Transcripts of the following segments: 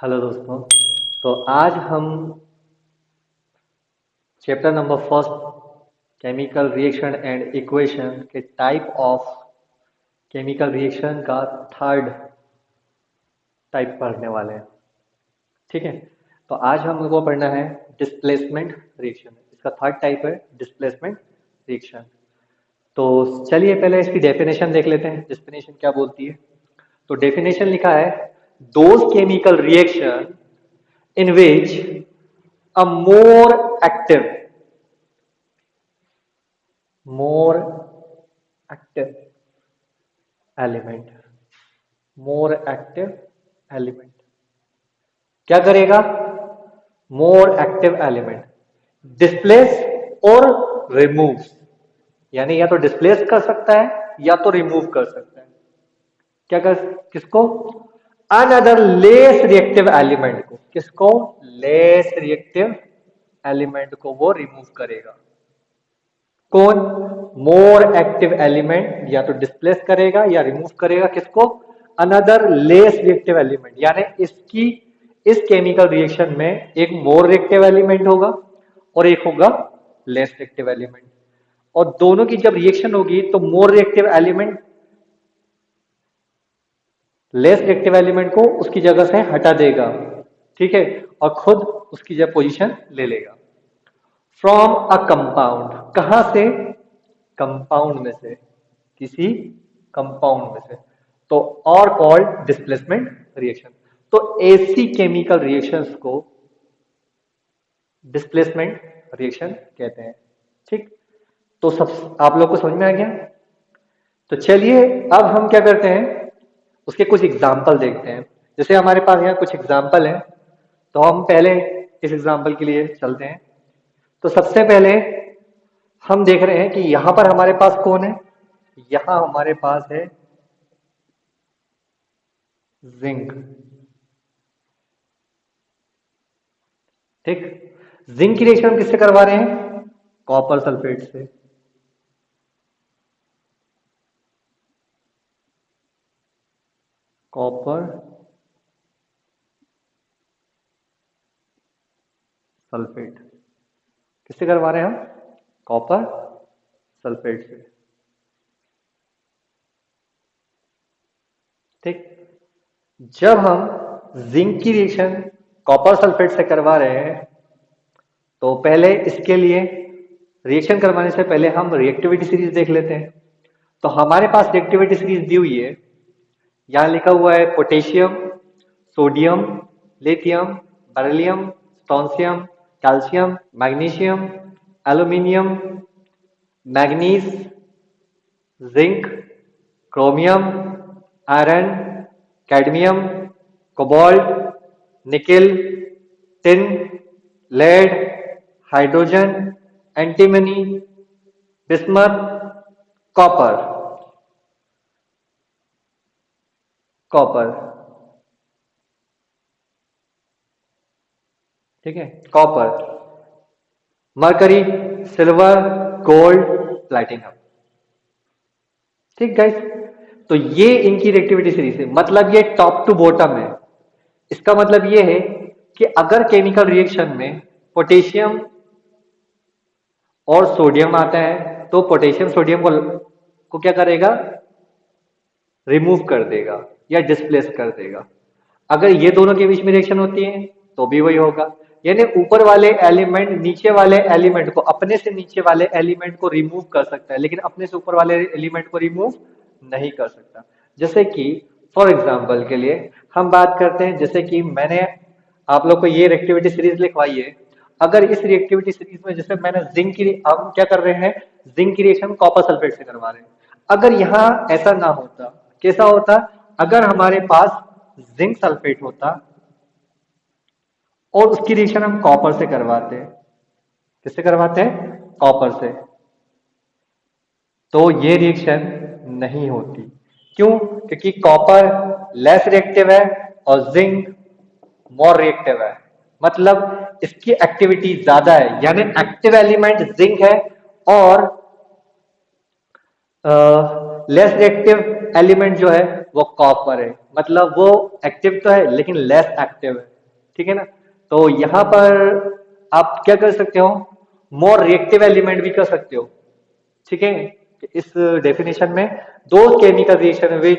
Hello दोस्तों। तो आज हम chapter number first chemical reaction and equation के टाइप ऑफ केमिकल रिएक्शन का थर्ड टाइप पढ़ने वाले हैं। ठीक है, तो आज हमको पढ़ना है डिस्प्लेसमेंट रिएक्शन। इसका थर्ड टाइप है डिस्प्लेसमेंट रिएक्शन। तो चलिए पहले इसकी डेफिनेशन देख लेते हैं, डेफिनेशन क्या बोलती है। तो डेफिनेशन लिखा है, those chemical reaction in which a more active element more active element क्या करेगा? मोर एक्टिव एलिमेंट डिस्प्लेस और रिमूव, यानी या तो डिस्प्लेस कर सकता है या तो रिमूव कर सकता है। क्या कर किसको? अनदर लेस रिएक्टिव एलिमेंट को। किसको? लेस रिएक्टिव एलिमेंट को वो रिमूव करेगा। कौन? मोर एक्टिव एलिमेंट या तो डिस्प्लेस करेगा या रिमूव करेगा। किसको? अनदर लेस रिएक्टिव एलिमेंट, यानी इसकी इस केमिकल रिएक्शन में एक मोर रिएक्टिव एलिमेंट होगा और एक होगा लेस रिएक्टिव एलिमेंट। और दोनों की जब रिएक्शन होगी तो more reactive element less reactive element को उसकी जगह से हटा देगा, ठीक है, और खुद उसकी जब पोजीशन ले लेगा। फ्रॉम अ कंपाउंड, कहां से? कंपाउंड में से, किसी कंपाउंड में से। तो और कॉल्ड डिस्प्लेसमेंट रिएक्शन। तो ऐसी केमिकल रिएक्शंस को डिस्प्लेसमेंट रिएक्शन कहते हैं। ठीक, तो सब आप लोग को समझ में आ गया। तो चलिए अब हम क्या करते हैं, उसके कुछ एग्जाम्पल देखते हैं। जैसे हमारे पास यहाँ कुछ एग्जाम्पल हैं, तो हम पहले इस एग्जाम्पल के लिए चलते हैं। तो सबसे पहले हम देख रहे हैं कि यहां पर हमारे पास कौन है? यहां हमारे पास है जिंक। ठीक, जिंक की रिएक्शन हम किससे करवा रहे हैं? कॉपर सल्फेट से। कॉपर सल्फेट किससे करवा रहे हैं हम? कॉपर सल्फेट से। ठीक, जब हम जिंक की रिएक्शन कॉपर सल्फेट से करवा रहे हैं तो पहले इसके लिए रिएक्शन करवाने से पहले हम रिएक्टिविटी सीरीज देख लेते हैं। तो हमारे पास रिएक्टिविटी सीरीज दी हुई है। यहां लिखा हुआ है potassium, sodium, lithium, beryllium, strontium, calcium, magnesium, aluminium, manganese, zinc, chromium, iron, cadmium, cobalt, nickel, tin, lead, hydrogen, antimony, bismuth, copper. Copper, ठीक है, copper, mercury, silver, gold, platinum. ठीक गाइस, तो ये इनकी रिएक्टिविटी सीरीज है, मतलब ये टॉप टू बॉटम है। इसका मतलब ये है कि अगर केमिकल रिएक्शन में पोटेशियम और सोडियम आता है तो पोटेशियम सोडियम को क्या करेगा? रिमूव कर देगा या डिस्प्लेस कर देगा। अगर ये दोनों के बीच में रिएक्शन होती है तो भी वही होगा, यानी ऊपर वाले एलिमेंट नीचे वाले एलिमेंट को, अपने से नीचे वाले एलिमेंट को रिमूव कर सकता है, लेकिन अपने से ऊपर वाले एलिमेंट को रिमूव नहीं कर सकता। जैसे कि फॉर एग्जांपल के लिए हम बात करते हैं, जैसे कि मैंने आप लोग को ये रिएक्टिविटी सीरीज लिखवाई है। अगर इस रिएक्टिविटी सीरीज में जैसे मैंने जिंक की, हम क्या कर रहे हैं, जिंक की रिएक्शन कॉपर सल्फेट से करवा रहे हैं। अगर यहां ऐसा ना होता, कैसा होता? अगर हमारे पास जिंक सल्फेट होता और उसकी रिएक्शन हम कॉपर से करवाते हैं। किससे करवाते हैं? कॉपर से। तो ये रिएक्शन नहीं होती। क्यों? क्योंकि कॉपर लेस रिएक्टिव है और जिंक मोर रिएक्टिव है। मतलब इसकी एक्टिविटी ज्यादा है, यानी एक्टिव एलिमेंट जिंक है और लेस रिएक्टिव एलिमेंट जो है वो कॉपर है। मतलब वो एक्टिव तो है लेकिन लेस एक्टिव है। ठीक है ना। तो यहाँ पर आप क्या कर सकते हो, मोर रिएक्टिव एलिमेंट भी कर सकते हो, ठीक है। इस डेफिनेशन में दो chemical reaction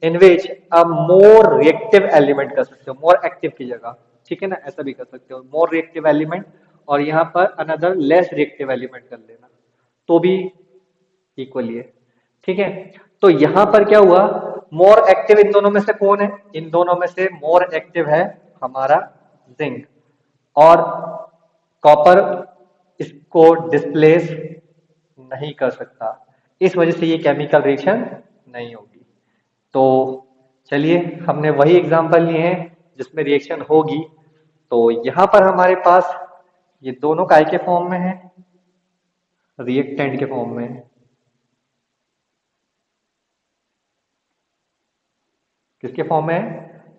in which a more reactive element कर सकते हो, मोर एक्टिव की जगह, ठीक है ना, ऐसा भी कर सकते हो, मोर रिएक्टिव एलिमेंट और यहाँ पर अनदर लेस रिएक्टिव एलिमेंट कर लेना, तो भी इक्वली है, ठीक है। तो यहां पर क्या हुआ, मोर एक्टिव इन दोनों में से कौन है, इन दोनों में से मोर एक्टिव है हमारा जिंक, और कॉपर इसको डिस्प्लेस नहीं कर सकता, इस वजह से ये केमिकल रिएक्शन नहीं होगी। तो चलिए, हमने वही एग्जांपल लिए हैं जिसमें रिएक्शन होगी। तो यहां पर हमारे पास ये दोनों काय के फॉर्म में है, रिएक्टेंट के फॉर्म में है। किसके फॉर्म में है,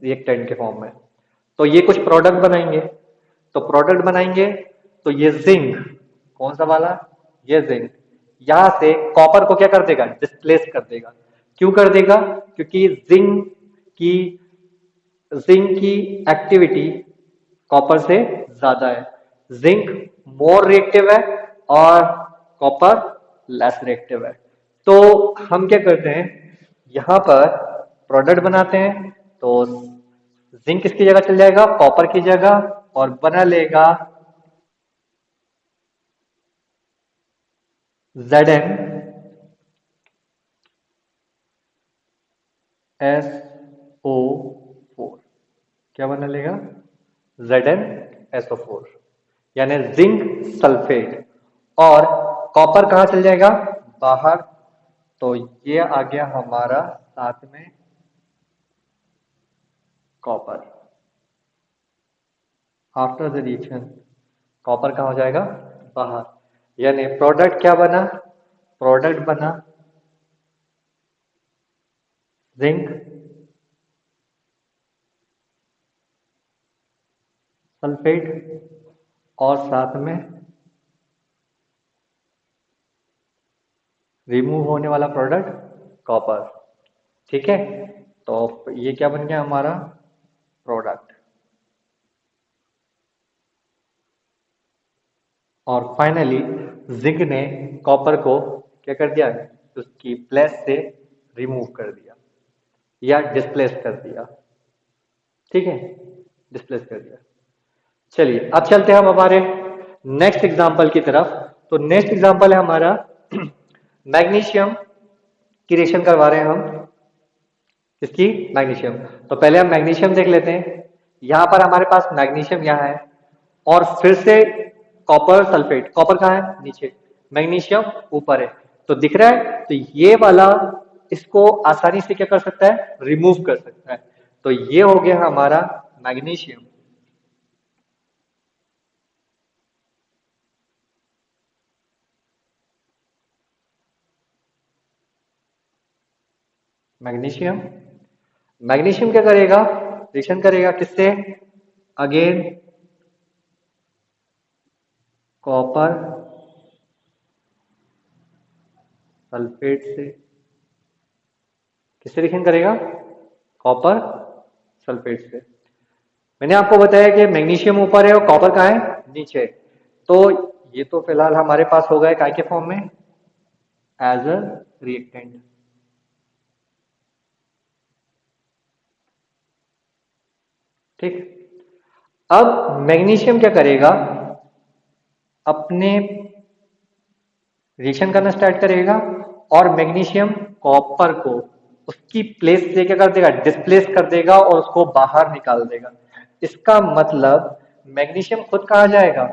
रिएक्टेंट के फॉर्म में। तो ये कुछ प्रोडक्ट बनाएंगे, तो प्रोडक्ट बनाएंगे तो ये जिंक, कौन सा वाला, ये जिंक यहां से कॉपर को क्या कर देगा, डिस्प्लेस कर देगा। क्यों कर देगा, क्योंकि की जिंक की एक्टिविटी कॉपर से ज्यादा है, जिंक मोर रिएक्टिव है और कॉपर लेस रिएक्टिव है। तो हम क्या करते हैं, यहां पर प्रोडक्ट बनाते हैं, तो जिंक किसकी जगह चल जाएगा, कॉपर की जगह, और बना लेगा ZnSO4, क्या बना लेगा, ZnSO4, यानी जिंक सल्फेट, और कॉपर कहां चल जाएगा, बाहर। तो ये आ गया हमारा साथ में copper. After the reaction copper कहां हो जाएगा, बाहर, यानी प्रोडक्ट क्या बना, प्रोडक्ट बना जिंक सल्फेट और साथ में रिमूव होने वाला प्रोडक्ट कॉपर, ठीक है। तो ये क्या बन गया हमारा प्रोडक्ट, और फाइनली जिंक ने कॉपर को क्या कर दिया, उसकी प्लेस से रिमूव कर दिया या डिस्प्लेस कर दिया, ठीक है, डिस्प्लेस कर दिया। चलिए अब चलते हैं हम हमारे नेक्स्ट एग्जांपल की तरफ। तो नेक्स्ट एग्जांपल है हमारा मैग्नीशियम की रिएक्शन करवा रहे हैं हम, किसकी, मैग्नीशियम। तो पहले हम मैग्नीशियम देख लेते हैं। यहां पर हमारे पास मैग्नीशियम यहां है, और फिर से कॉपर सल्फेट, कॉपर कहां है, नीचे, मैग्नीशियम ऊपर है। तो दिख रहा है, तो ये वाला इसको आसानी से क्या कर सकता है, रिमूव कर सकता है। तो ये हो गया हमारा मैग्नीशियम। मैग्नीशियम, मैग्नीशियम क्या करेगा, रिएक्शन करेगा किससे, अगेन कॉपर सल्फेट से, किससे रिएक्शन करेगा, कॉपर सल्फेट से। मैंने आपको बताया कि मैग्नीशियम ऊपर है और कॉपर कहाँ है, नीचे। तो ये तो फिलहाल हमारे पास हो गए काय के फॉर्म में, एज अ रिएक्टेंट, ठीक। अब मैग्नीशियम क्या करेगा, अपने रिएक्शन करना स्टार्ट करेगा, और मैग्नीशियम कॉपर को उसकी प्लेस से क्या कर देगा, डिस्प्लेस कर देगा और उसको बाहर निकाल देगा। इसका मतलब मैग्नीशियम खुद कहा जाएगा,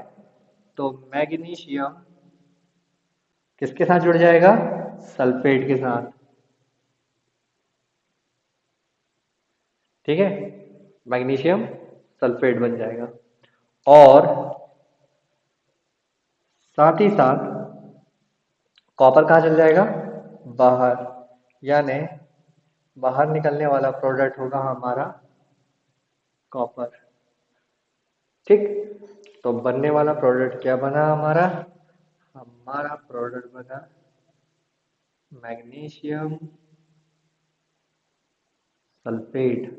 तो मैग्नीशियम किसके साथ जुड़ जाएगा, सल्फेट के साथ, ठीक है, मैग्नीशियम सल्फेट बन जाएगा। और साथ ही साथ कॉपर कहाँ चल जाएगा, बाहर, यानी बाहर निकलने वाला प्रोडक्ट होगा हमारा कॉपर, ठीक। तो बनने वाला प्रोडक्ट क्या बना हमारा, हमारा प्रोडक्ट बना मैग्नीशियम सल्फेट,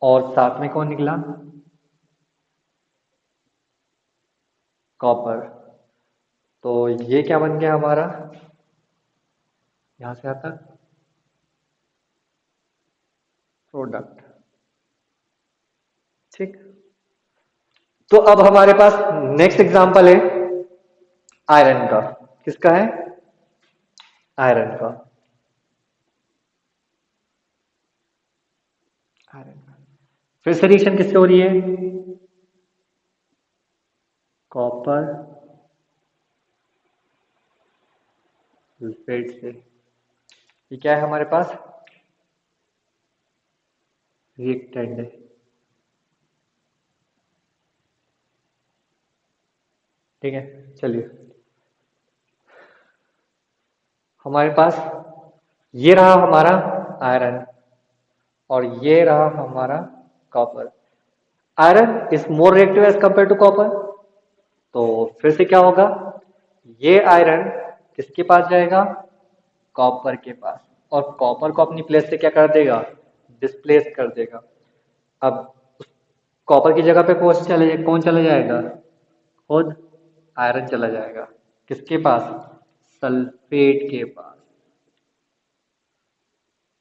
और साथ में कौन निकला? कॉपर। तो ये क्या बन गया हमारा, यहां से आता प्रोडक्ट। ठीक। तो अब हमारे पास नेक्स्ट एग्जांपल है आयरन का। किसका है? आयरन का। आयरन का फिर से रिएक्शन किससे हो रही है? कॉपर सल्फेट से। ये क्या है हमारे पास? रिएक्टेंट है। ठीक है, चलिए हमारे पास ये रहा हमारा आयरन और ये रहा हमारा copper. Iron is more reactive as compare to copper. तो फिर से क्या होगा, ये आयरन किसके पास जाएगा? कॉपर के पास। और कॉपर को अपनी प्लेस से क्या कर देगा? डिस्प्लेस कर देगा। अब कॉपर की जगह पे कौन चला जाएगा? खुद आयरन चला जाएगा। किसके पास? सल्फेट के पास।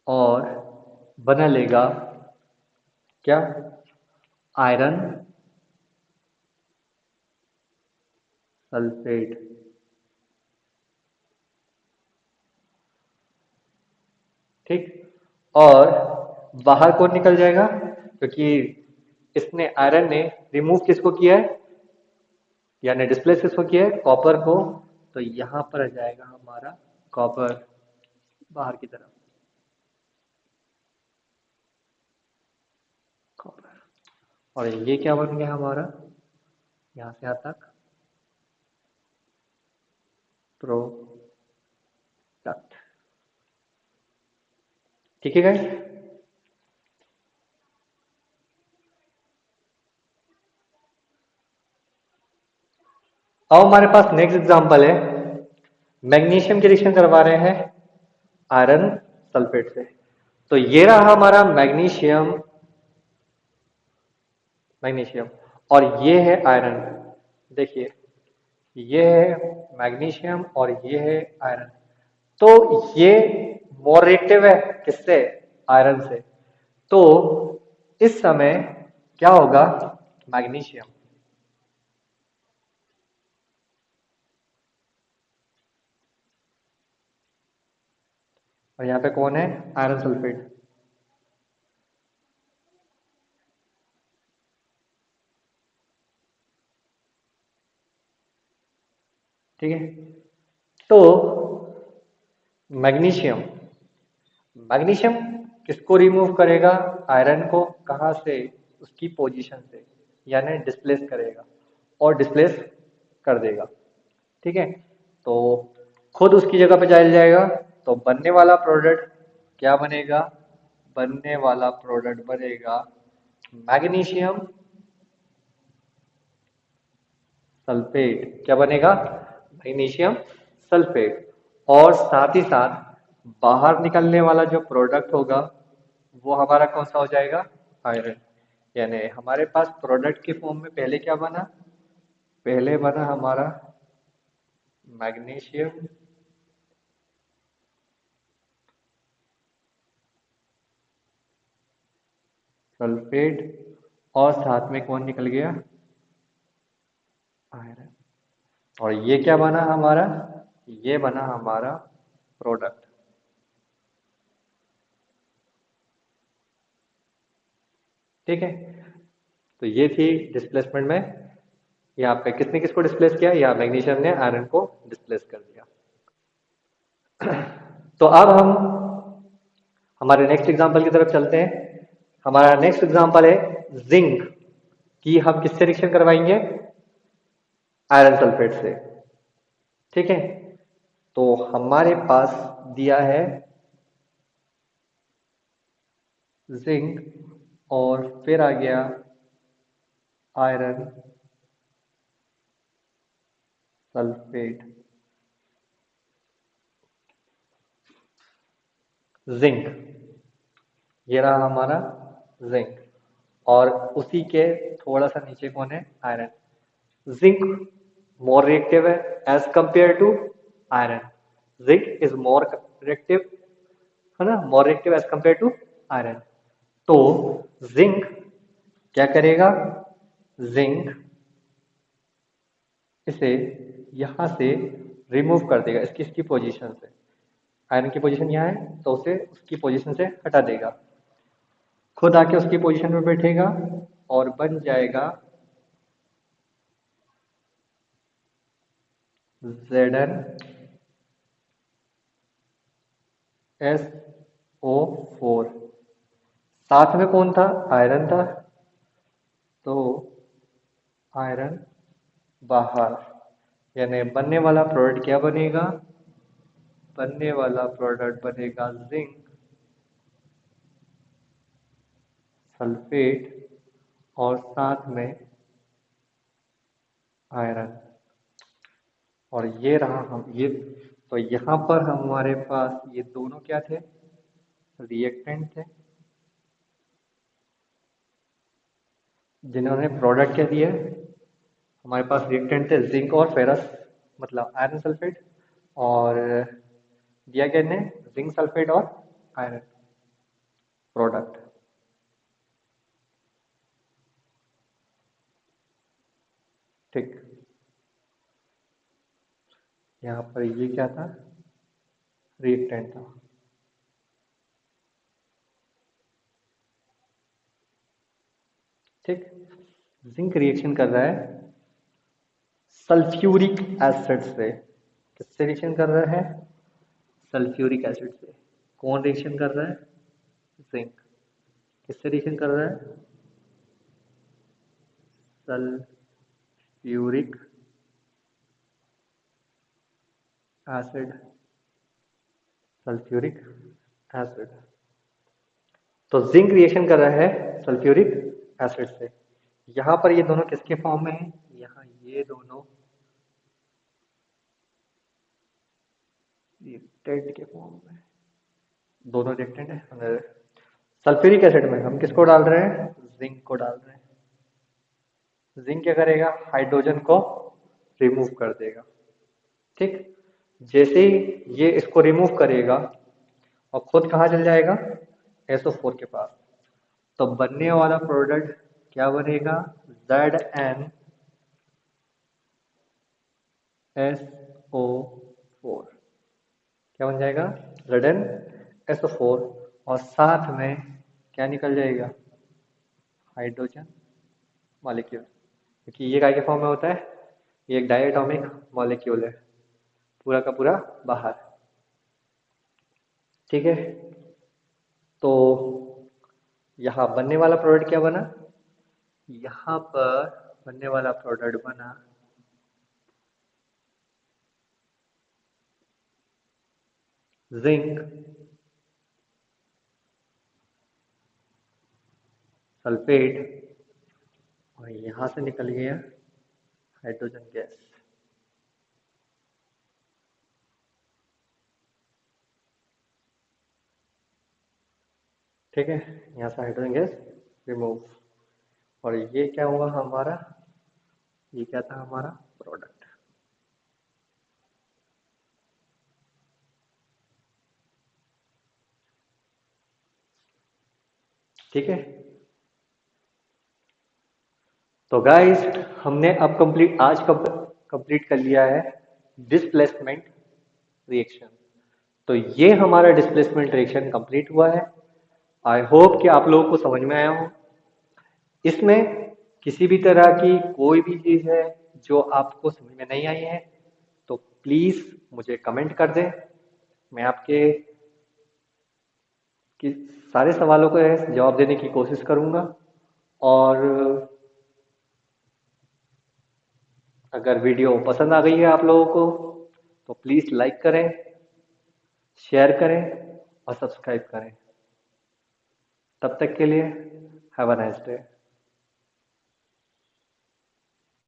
और बना लेगा क्या? Iron sulphate. ठीक। और बाहर कौन निकल जाएगा? क्योंकि इसने आयरन ने रिमूव किसको किया है, यानी डिस्प्लेस किसको किया है? कॉपर को। तो यहां पर आ जाएगा हमारा कॉपर बाहर की तरफ। कॉपर। और ये क्या बन गया हमारा, यहां से यहां तक प्रोडक्ट। ठीक है गाइस। अब हमारे पास नेक्स्ट एग्जांपल है, मैग्नीशियम की रिएक्शन करवा रहे हैं आयरन सल्फेट से। तो ये रहा हमारा मैग्नीशियम, मैग्नीशियम और ये है आयरन। देखिए ये है मैग्नीशियम और ये है आयरन। तो ये मोर रिएक्टिव है किससे? आयरन से। तो इस समय क्या होगा? मैग्नीशियम। और यहाँ पे कौन है? Iron sulphate. ठीक है। तो मैग्नीशियम, मैग्नीशियम किसको रिमूव करेगा? आयरन को। कहाँ से? उसकी पोजीशन से, यानी डिस्प्लेस करेगा और डिस्प्लेस कर देगा। ठीक है। तो खुद उसकी जगह पे चल जाएगा। तो बनने वाला प्रोडक्ट क्या बनेगा? बनने वाला प्रोडक्ट बनेगा मैग्नीशियम सल्फेट। क्या बनेगा? Magnesium sulphate. और साथ ही साथ बाहर निकलने वाला जो प्रोडक्ट होगा वो हमारा कौन सा हो जाएगा? आयरन। यानी हमारे पास प्रोडक्ट के फॉर्म में पहले क्या बना? पहले बना हमारा मैग्नीशियम सल्फेट और साथ में कौन निकल गया? आयरन। और ये क्या बना हमारा? ये बना हमारा प्रोडक्ट। ठीक है। तो ये थी डिस्प्लेसमेंट में, यहाँ पे किसने किसको डिस्प्लेस किया? यहाँ मैग्नीशियम ने आयरन को डिस्प्लेस कर दिया। तो अब हम हमारे नेक्स्ट एग्जांपल की तरफ चलते हैं। हमारा नेक्स्ट एग्जांपल है जिंक की। हम किससे रिएक्शन करवाएंगे? आयरन सल्फेट से। ठीक है। तो हमारे पास दिया है जिंक और फिर आ गया आयरन सल्फेट। जिंक, ये रहा हमारा जिंक। और उसी के थोड़ा सा नीचे कौन है, आयरन। जिंक मोर रिएक्टिव है as compare to iron, zinc is more reactive, है ना, more reactive as compare to iron. तो जिंक क्या करेगा, जिंक इसे यहां से रिमूव कर देगा, इसकी पोजीशन से। आयरन की पोजीशन यहाँ है तो उसे उसकी पोजीशन से हटा देगा, खुद आके उसकी पोजीशन में बैठेगा और बन जाएगा Zn SO4। साथ में कौन था, आयरन था, तो आयरन बाहर, यानी बनने वाला प्रोडक्ट क्या बनेगा, बनने वाला प्रोडक्ट बनेगा जिंक सल्फेट और साथ में आयरन। और ये रहा हम ये, तो यहाँ पर हमारे पास ये दोनों क्या थे, रिएक्टेंट थे, जिन्होंने प्रोडक्ट क्या दिया, हमारे पास रिएक्टेंट थे जिंक और फेरस, मतलब आयरन सल्फेट, और दिया क्या ने, जिंक सल्फेट और आयरन प्रोडक्ट। ठीक, यहाँ पर ये क्या था, रिएक्टेंट था। ठीक, जिंक रिएक्शन कर रहा है सल्फ्यूरिक एसिड से, किससे रिएक्शन कर रहा है, सल्फ्यूरिक एसिड से। कौन रिएक्शन कर रहा है, जिंक, किससे रिएक्शन कर रहा है, सल्फ्यूरिक एसिड, सल्फ्यूरिक एसिड। तो जिंक रिएक्शन कर रहा है सल्फ्यूरिक एसिड से। यहां पर ये दोनों किसके फॉर्म में है, यहाँ ये दोनों रिएक्टेंट के फॉर्म में, दोनों रिएक्टेंट है। सल्फ्यूरिक एसिड में हम किसको डाल रहे हैं, जिंक को डाल रहे हैं। जिंक क्या करेगा, हाइड्रोजन को रिमूव कर देगा। ठीक, जैसे ही ये इसको रिमूव करेगा और खुद कहाँ चल जाएगा, SO4 के पास, तो बनने वाला प्रोडक्ट क्या बनेगा, Zn SO4, क्या बन जाएगा, Zn SO4, और साथ में क्या निकल जाएगा, हाइड्रोजन मॉलिक्यूल, क्योंकि ये काय के फॉर्म में होता है, ये एक डायटोमिक मॉलिक्यूल है, पूरा का पूरा बाहर। ठीक है, तो यहाँ बनने वाला प्रोडक्ट क्या बना, यहाँ पर बनने वाला प्रोडक्ट बना जिंक सल्फेट, और यहां से निकल गया हाइड्रोजन गैस। ठीक है, यहाँ से हाइड्रोजन गैस रिमूव, और ये क्या हुआ हमारा, ये क्या था हमारा प्रोडक्ट। ठीक है, तो गाइस हमने अब कंप्लीट कर लिया है डिस्प्लेसमेंट रिएक्शन। तो ये हमारा डिस्प्लेसमेंट रिएक्शन कंप्लीट हुआ है। आई होप कि आप लोगों को समझ में आया हो। इसमें किसी भी तरह की कोई भी चीज है जो आपको समझ में नहीं आई है तो प्लीज मुझे कमेंट कर दें, मैं आपके कि सारे सवालों को जवाब देने की कोशिश करूंगा। और अगर वीडियो पसंद आ गई है आप लोगों को तो प्लीज लाइक करें, शेयर करें और सब्सक्राइब करें। तब तक के लिए हैव अ नाइस डे।